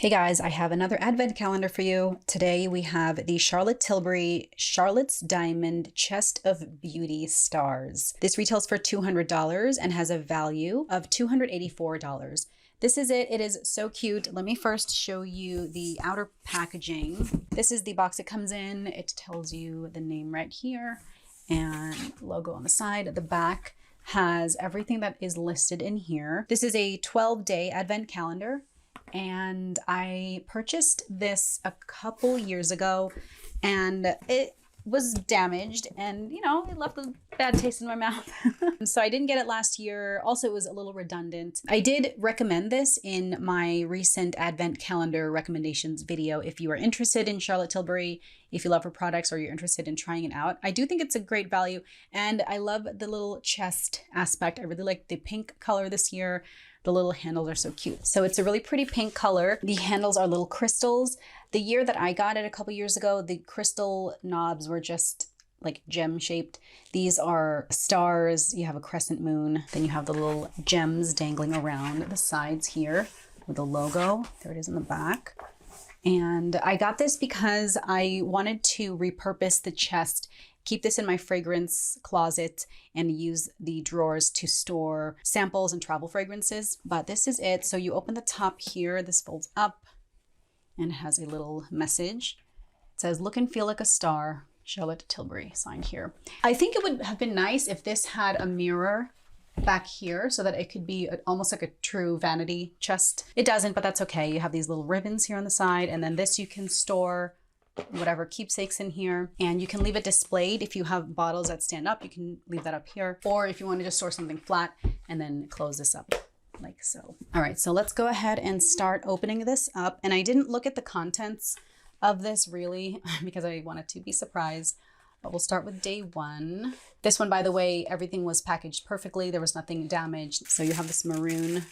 Hey guys, I have another advent calendar for you. Today we have the Charlotte Tilbury Charlotte's Diamond Chest of Beauty Stars. This retails for $200 and has a value of $284. This is it. It is so cute. Let me first show you the outer packaging. This is the box it comes in. It tells you the name right here and logo on the side. The back has everything that is listed in here. This is a 12-day advent calendar. And I purchased this a couple years ago and it was damaged and, it left a bad taste in my mouth. So I didn't get it last year. Also, it was a little redundant. I did recommend this in my recent advent calendar recommendations video. If you are interested in Charlotte Tilbury, if you love her products or you're interested in trying it out, I do think it's a great value. And I love the little chest aspect. I really like the pink color this year. The little handles are so cute. So it's a really pretty pink color. The handles are little crystals. The year that I got it a couple years ago, the crystal knobs were just like gem shaped. These are stars. You have a crescent moon. Then you have the little gems dangling around the sides here with the logo. There it is in the back. And I got this because I wanted to repurpose the chest, keep this in my fragrance closet and use the drawers to store samples and travel fragrances. But this is it. So you open the top here, this folds up and it has a little message. It says, "Look and feel like a star, Charlotte Tilbury," signed here. I think it would have been nice if this had a mirror back here so that it could be almost like a true vanity chest. It doesn't, but that's okay. You have these little ribbons here on the side, and then this you can store whatever keepsakes in here, and you can leave it displayed. If you have bottles that stand up, you can leave that up here, or if you want to just store something flat and then close this up like so. All right, so let's go ahead and start opening this up. And I didn't look at the contents of this really because I wanted to be surprised, but we'll start with day one. This one, by the way, everything was packaged perfectly. There was nothing damaged. So you have this maroon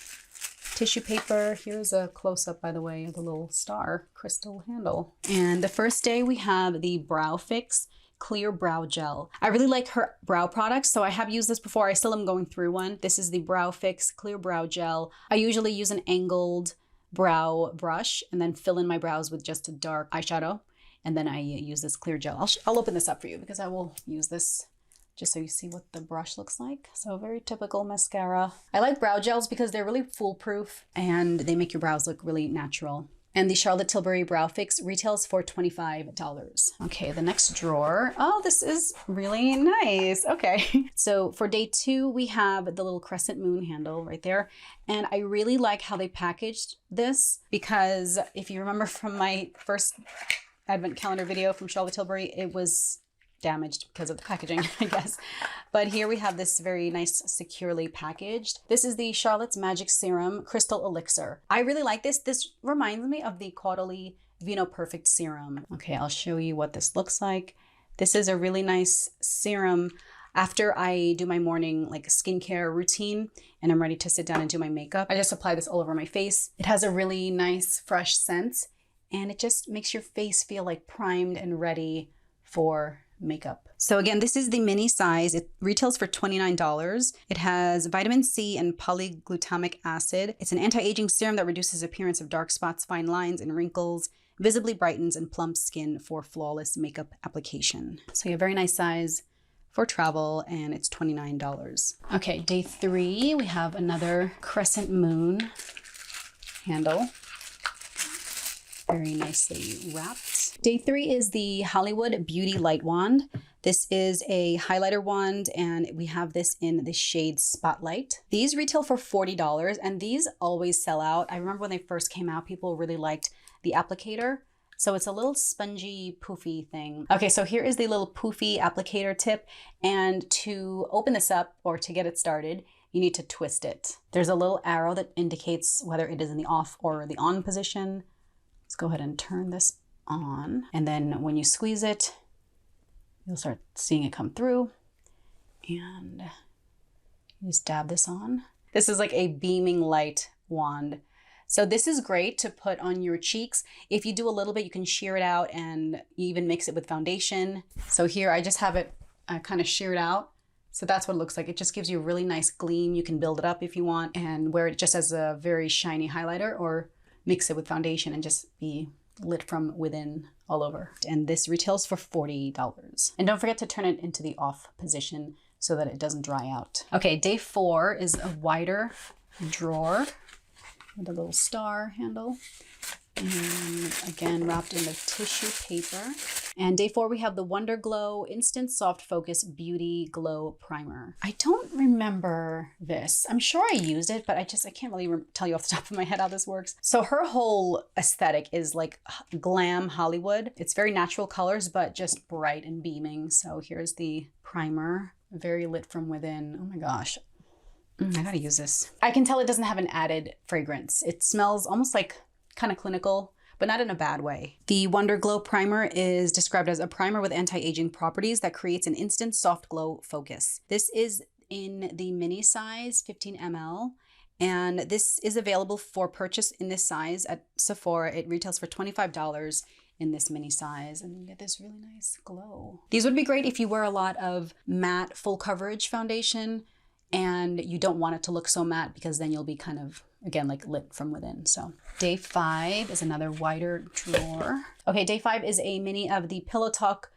tissue paper. Here's a close-up, by the way, of the little star crystal handle. And the first day we have the Brow Fix Clear Brow Gel. I really like her brow products, so I have used this before. I still am going through one. This is the Brow Fix Clear Brow Gel. I usually use an angled brow brush and then fill in my brows with just a dark eyeshadow. And then I use this clear gel. I'll open this up for you because I will use this just so you see what the brush looks like. So very typical mascara. I like brow gels because they're really foolproof and they make your brows look really natural. And the Charlotte Tilbury Brow Fix retails for $25. Okay, the next drawer. Oh, this is really nice. Okay. So for day two, we have the little crescent moon handle right there. And I really like how they packaged this because if you remember from my first advent calendar video from Charlotte Tilbury, it was damaged because of the packaging, I guess. But here we have this very nice, securely packaged. This is the Charlotte's Magic Serum Crystal Elixir. I really like this. This reminds me of the Caudalie Vino Perfect Serum. Okay, I'll show you what this looks like. This is a really nice serum after I do my morning skincare routine and I'm ready to sit down and do my makeup. I just apply this all over my face. It has a really nice, fresh scent and it just makes your face feel like primed and ready for makeup. So again, this is the mini size. It retails for $29. It has vitamin C and polyglutamic acid. It's an anti-aging serum that reduces appearance of dark spots, fine lines, and wrinkles, visibly brightens and plumps skin for flawless makeup application. So you have a very nice size for travel and it's $29. Okay, day three, we have another crescent moon handle. Very nicely wrapped. Day three is the Hollywood Beauty Light Wand. This is a highlighter wand and we have this in the shade Spotlight. These retail for $40 and these always sell out. I remember when they first came out, people really liked the applicator. So it's a little spongy, poofy thing. Okay, so here is the little poofy applicator tip. And to open this up or to get it started, you need to twist it. There's a little arrow that indicates whether it is in the off or the on position. Let's go ahead and turn this on. And then when you squeeze it, you'll start seeing it come through. And you just dab this on. This is like a beaming light wand. So this is great to put on your cheeks. If you do a little bit, you can shear it out and even mix it with foundation. So here I just have it kind of sheared out. So that's what it looks like. It just gives you a really nice gleam. You can build it up if you want and wear it just as a very shiny highlighter, or mix it with foundation and just be lit from within all over. And this retails for $40. And don't forget to turn it into the off position so that it doesn't dry out. Okay, day 4 is a wider drawer with a little star handle. And again, wrapped in the tissue paper. And day 4, we have the Wonder Glow Instant Soft Focus Beauty Glow Primer. I don't remember this. I'm sure I used it, but I can't really tell you off the top of my head how this works. So her whole aesthetic is like glam Hollywood. It's very natural colors, but just bright and beaming. So here's the primer, very lit from within. Oh my gosh. I gotta use this. I can tell it doesn't have an added fragrance. It smells almost like kind of clinical, but not in a bad way. The Wonder Glow Primer is described as a primer with anti-aging properties that creates an instant soft glow focus. This is in the mini size, 15 ml, and this is available for purchase in this size at Sephora. It retails for $25 in this mini size, and you get this really nice glow. These would be great if you wear a lot of matte full coverage foundation and you don't want it to look so matte, because then you'll be kind of, again, like lit from within. So day 5 is another wider drawer. Okay, day 5 is a mini of the Pillow Talk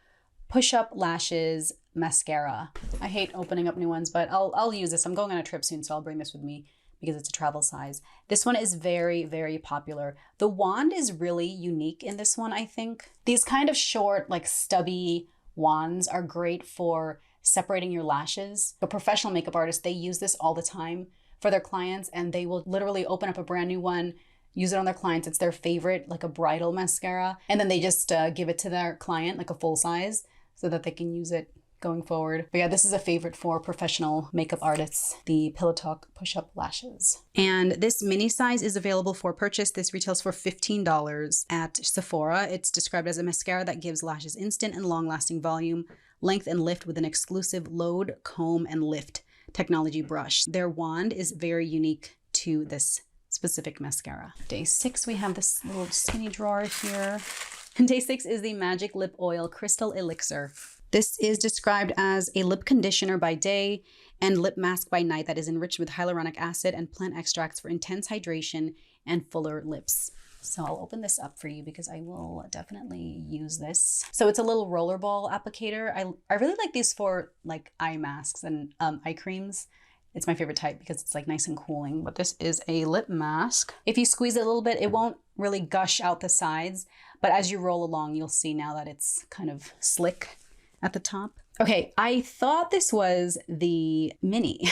Push-Up Lashes Mascara. I hate opening up new ones, but I'll use this. I'm going on a trip soon, so I'll bring this with me because it's a travel size. This one is very, very popular. The wand is really unique in this one, I think. These kind of short, like stubby wands are great for separating your lashes. A professional makeup artist, they use this all the time for their clients, and they will literally open up a brand new one, use it on their clients. It's their favorite, like a bridal mascara. And then they just give it to their client, like a full size, so that they can use it going forward. But yeah, this is a favorite for professional makeup artists, the Pillow Talk Push-Up Lashes. And this mini size is available for purchase. This retails for $15 at Sephora. It's described as a mascara that gives lashes instant and long-lasting volume, length, and lift with an exclusive load, comb, and lift technology brush. Their wand is very unique to this specific mascara. Day 6, we have this little skinny drawer here. And day 6 is the Magic Lip Oil Crystal Elixir. This is described as a lip conditioner by day and lip mask by night that is enriched with hyaluronic acid and plant extracts for intense hydration and fuller lips. So I'll open this up for you because I will definitely use this. So it's a little rollerball applicator. I really like these for like eye masks and eye creams. It's my favorite type because it's like nice and cooling. But this is a lip mask. If you squeeze it a little bit, it won't really gush out the sides. But as you roll along, you'll see now that it's kind of slick at the top. Okay, I thought this was the mini,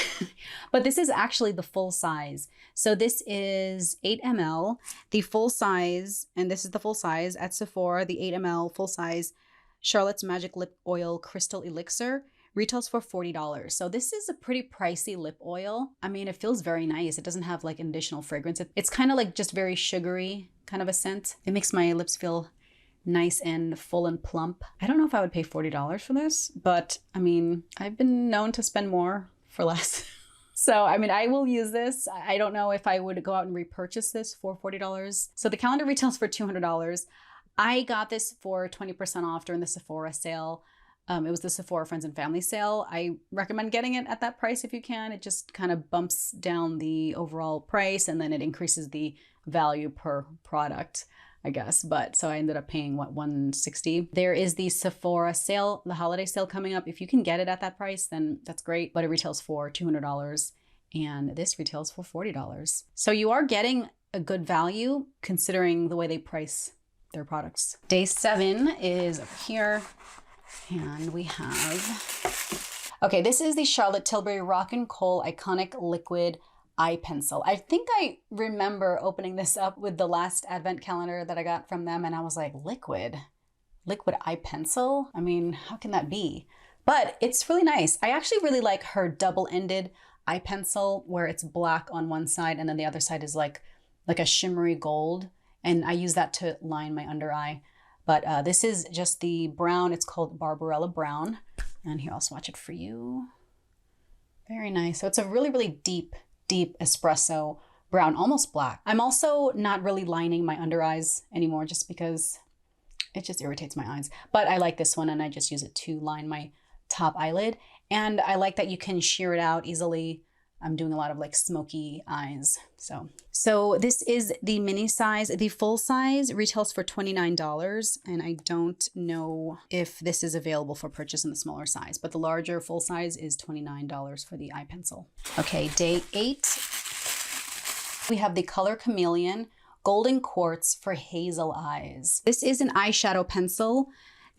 but this is actually the full size. So this is 8 ml, the full size, and this is the full size at Sephora, the 8 ml full size Charlotte's Magic Lip Oil Crystal Elixir retails for $40. So this is a pretty pricey lip oil. I mean, it feels very nice. It doesn't have like an additional fragrance. It's kind of like just very sugary kind of a scent. It makes my lips feel nice and full and plump. I don't know if I would pay $40 for this, but I mean, I've been known to spend more for less. So, I mean, I will use this. I don't know if I would go out and repurchase this for $40. So the calendar retails for $200. I got this for 20% off during the Sephora sale. It was the Sephora Friends and Family sale. I recommend getting it at that price if you can. It just kind of bumps down the overall price and then it increases the value per product, I guess. But so I ended up paying what, $160. There is the Sephora sale, the holiday sale coming up. If you can get it at that price, then that's great. But it retails for $200 and this retails for $40. So you are getting a good value considering the way they price their products. Day 7 is over here and we have, okay, this is the Charlotte Tilbury Rock and Coal Iconic Liquid Eye Pencil. I think I remember opening this up with the last advent calendar that I got from them and I was like, liquid eye pencil? I mean, how can that be? But it's really nice. I actually really like her double-ended eye pencil where it's black on one side and then the other side is like a shimmery gold. And I use that to line my under eye. But this is just the brown. It's called Barbarella Brown. And here, I'll swatch it for you. Very nice. So it's a really, really deep espresso brown, almost black. I'm also not really lining my under eyes anymore just because it just irritates my eyes. But I like this one and I just use it to line my top eyelid. And I like that you can shear it out easily I'm doing a lot of like smoky eyes. So this is the mini size. The full size retails for $29, and I don't know if this is available for purchase in the smaller size, but the larger full size is $29 for the eye pencil. Okay, day 8. We have the Color Chameleon Golden Quartz for hazel eyes. This is an eyeshadow pencil.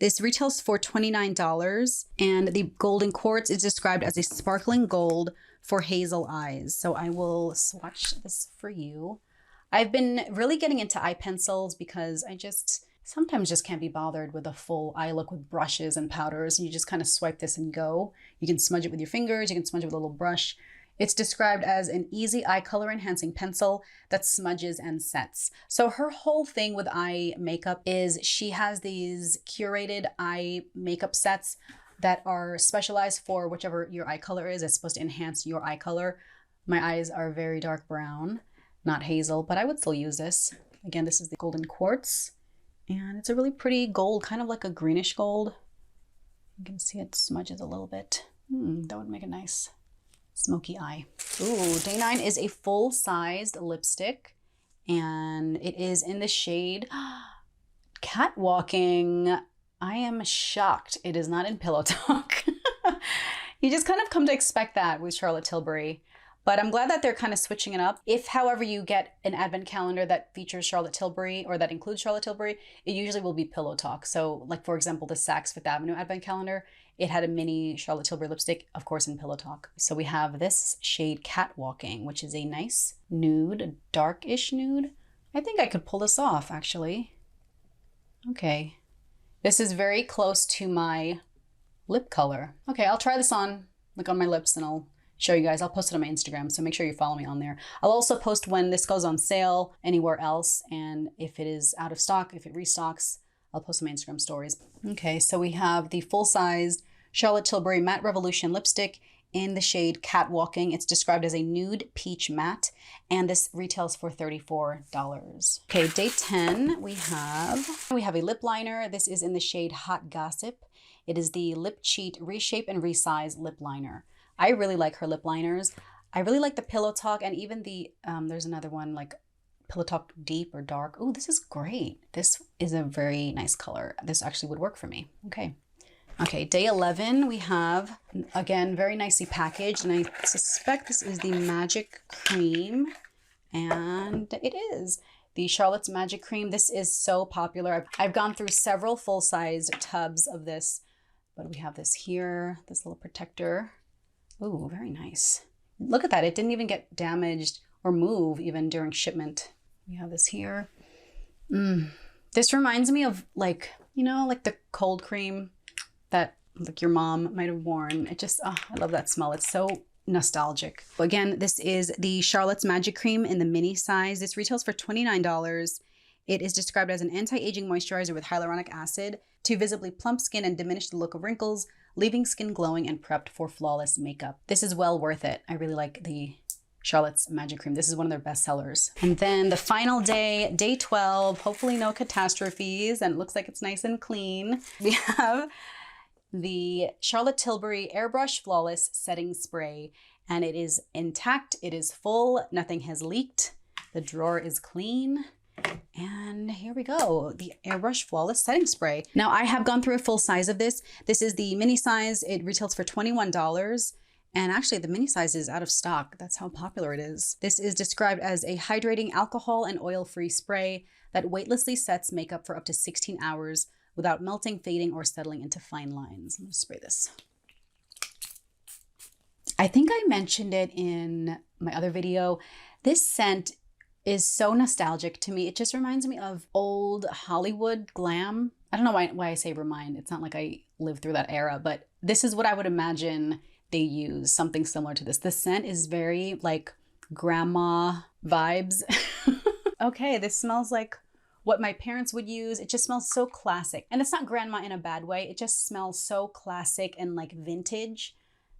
This retails for $29, and the Golden Quartz is described as a sparkling gold for hazel eyes. So I will swatch this for you. I've been really getting into eye pencils because I sometimes just can't be bothered with a full eye look with brushes and powders. You just kind of swipe this and go. You can smudge it with your fingers. You can smudge it with a little brush. It's described as an easy eye color enhancing pencil that smudges and sets. So her whole thing with eye makeup is she has these curated eye makeup sets that are specialized for whichever your eye color is. It's supposed to enhance your eye color. My eyes are very dark brown, not hazel, but I would still use this. Again, this is the Golden Quartz, and it's a really pretty gold, kind of like a greenish gold. You can see it smudges a little bit. That would make a nice smoky eye. Ooh, day 9 is a full-sized lipstick, and it is in the shade Catwalking. I am shocked it is not in Pillow Talk. You just kind of come to expect that with Charlotte Tilbury, but I'm glad that they're kind of switching it up. If, however, you get an advent calendar that features Charlotte Tilbury or that includes Charlotte Tilbury, it usually will be Pillow Talk. So like, for example, the Saks Fifth Avenue advent calendar, it had a mini Charlotte Tilbury lipstick, of course, in Pillow Talk. So we have this shade Catwalking, which is a nice nude, a dark-ish nude. I think I could pull this off, actually. Okay. This is very close to my lip color. Okay, I'll try this on, like on my lips, and I'll show you guys. I'll post it on my Instagram, so make sure you follow me on there. I'll also post when this goes on sale anywhere else, and if it is out of stock, if it restocks, I'll post on my Instagram stories. Okay, so we have the full-sized Charlotte Tilbury Matte Revolution lipstick in the shade Catwalking. It's described as a nude peach matte, and this retails for $34. Okay, day 10, we have a lip liner. This is in the shade Hot Gossip. It is the Lip Cheat Reshape and Resize lip liner. I really like her lip liners. I really like the Pillow Talk, and even the, there's another one like Pillow Talk Deep or Dark. Oh, this is great. This is a very nice color. This actually would work for me. Okay, day 11, we have, again, very nicely packaged, and I suspect this is the Magic Cream, and it is. The Charlotte's Magic Cream. This is so popular. I've gone through several full-size tubs of this, but we have this here, this little protector. Ooh, very nice. Look at that. It didn't even get damaged or move even during shipment. We have this here. This reminds me of like, you know, like the cold cream that like your mom might have worn. It just, I love that smell. It's so nostalgic. Again, this is the Charlotte's Magic Cream in the mini size. This retails for $29. It is described as an anti-aging moisturizer with hyaluronic acid to visibly plump skin and diminish the look of wrinkles, leaving skin glowing and prepped for flawless makeup. This is well worth it. I really like the Charlotte's Magic Cream. This is one of their best sellers. And then the final day, day 12, hopefully no catastrophes, and it looks like it's nice and clean. We have the Charlotte Tilbury Airbrush Flawless Setting Spray, and it is intact, it is full, nothing has leaked, the drawer is clean, and here we go, the Airbrush Flawless Setting Spray. Now I have gone through a full size of this. This is the mini size. It retails for $21, and actually the mini size is out of stock. That's how popular it is. This is described as a hydrating alcohol and oil-free spray that weightlessly sets makeup for up to 16 hours without melting, fading, or settling into fine lines. I'm gonna spray this. I think I mentioned it in my other video. This scent is so nostalgic to me. It just reminds me of old Hollywood glam. I don't know why I say remind. It's not like I lived through that era, but this is what I would imagine they use, something similar to this. The scent is very like grandma vibes. Okay, this smells like what my parents would use. It just smells so classic. And it's not grandma in a bad way. It just smells so classic and like vintage.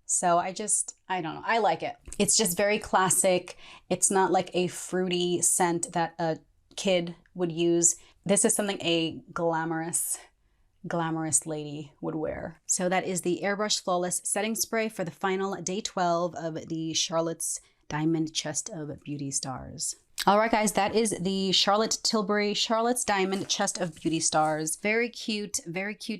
So I don't know. I like it. It's just very classic. It's not like a fruity scent that a kid would use. This is something a glamorous glamorous lady would wear. So that is the Airbrush Flawless Setting Spray for the final day 12 of the Charlotte's Diamond Chest of Beauty Stars. All right, guys, that is the Charlotte Tilbury Charlotte's Diamond Chest of Beauty Stars. Very cute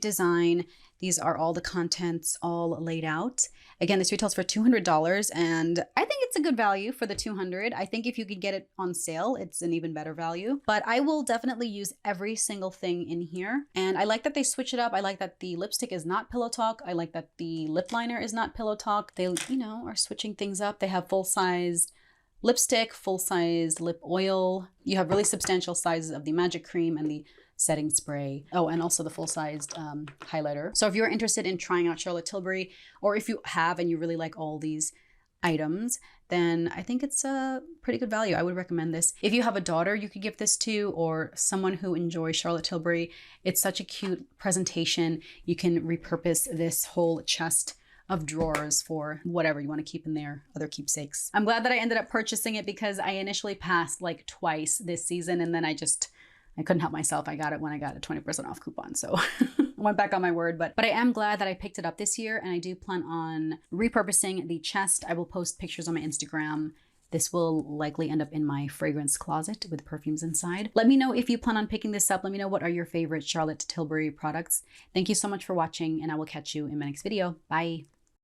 design. These are all the contents all laid out. Again, this retails for $200, and I think it's a good value for the $200. I think if you could get it on sale, it's an even better value. But I will definitely use every single thing in here. And I like that they switch it up. I like that the lipstick is not Pillow Talk. I like that the lip liner is not Pillow Talk. They, you know, are switching things up. They have full-sized lipstick, full-sized lip oil. You have really substantial sizes of the magic cream and the setting spray. Oh, and also the full-sized highlighter. So if you're interested in trying out Charlotte Tilbury, or if you have and you really like all these items, then I think it's a pretty good value. I would recommend this. If you have a daughter you could give this to, or someone who enjoys Charlotte Tilbury, it's such a cute presentation. You can repurpose this whole chest of drawers for whatever you want to keep in there, other keepsakes. I'm glad that I ended up purchasing it because I initially passed like twice this season, and then I couldn't help myself. I got it when I got a 20% off coupon. So I went back on my word, but I am glad that I picked it up this year, and I do plan on repurposing the chest. I will post pictures on my Instagram. This will likely end up in my fragrance closet with perfumes inside. Let me know if you plan on picking this up. Let me know what are your favorite Charlotte Tilbury products. Thank you so much for watching, and I will catch you in my next video. Bye.